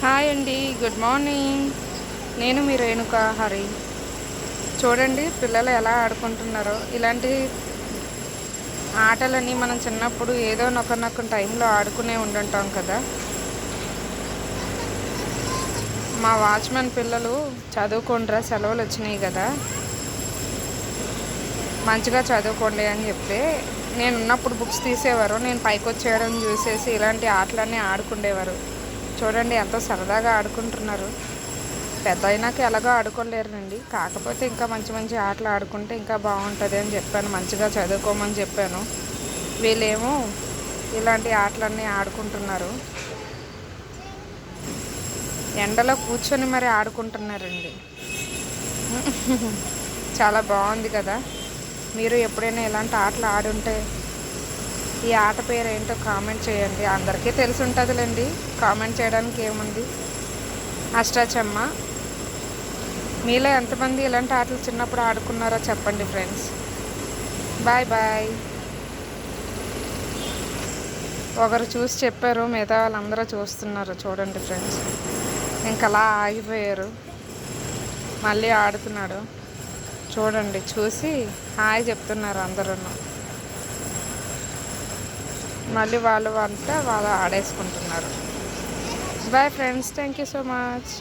Hi అండి, good morning. నేను మీ రేణుక హరి. చూడండి పిల్లలు ఎలా ఆడుకుంటున్నారో. ఇలాంటి ఆటలన్నీ మనం చిన్నప్పుడు ఏదో నొక టైంలో ఆడుకునే ఉండుంటాం కదా. మా వాచ్మెన్ పిల్లలు చదువుకుంటారా, సెలవులు వచ్చినాయి కదా, మంచిగా చదువుకోండి అని చెప్తే నేను ఉన్నప్పుడు బుక్స్ తీసేవారు. నేను పైకి వచ్చేయడం చూసేసి ఇలాంటి ఆటలన్నీ ఆడుకుండేవారు. చూడండి ఎంతో సరదాగా ఆడుకుంటున్నారు. పెద్ద అయినాక ఎలాగో ఆడుకోలేరండి. కాకపోతే ఇంకా మంచి మంచి ఆటలు ఆడుకుంటే ఇంకా బాగుంటుంది అని చెప్పాను. మంచిగా చదువుకోమని చెప్పాను. వీళ్ళేమో ఇలాంటి ఆటలన్నీ ఆడుకుంటున్నారు. ఎండలో కూర్చొని మరి ఆడుకుంటున్నారండి. చాలా బాగుంది కదా. మీరు ఎప్పుడైనా ఇలాంటి ఆటలు ఆడుంటే ఈ ఆట పేరు ఏంటో కామెంట్ చేయండి. అందరికీ తెలిసి ఉంటుందిలేండి, కామెంట్ చేయడానికి ఏముంది. అష్టాచమ్మ. మీలో ఎంతమంది ఇలాంటి ఆటలు చిన్నప్పుడు ఆడుకున్నారో చెప్పండి ఫ్రెండ్స్. Bye bye. ఒకరు చూసి చెప్పారు, మిగతా వాళ్ళందరూ చూస్తున్నారు. చూడండి ఫ్రెండ్స్, ఇంకలా ఆగిపోయారు. మళ్ళీ ఆడుతున్నాడు. చూడండి, చూసి హాయ్ చెప్తున్నారు అందరూ. మళ్ళీ వాళ్ళు ఆడేసుకుంటున్నారు. Bye friends, thank you so much.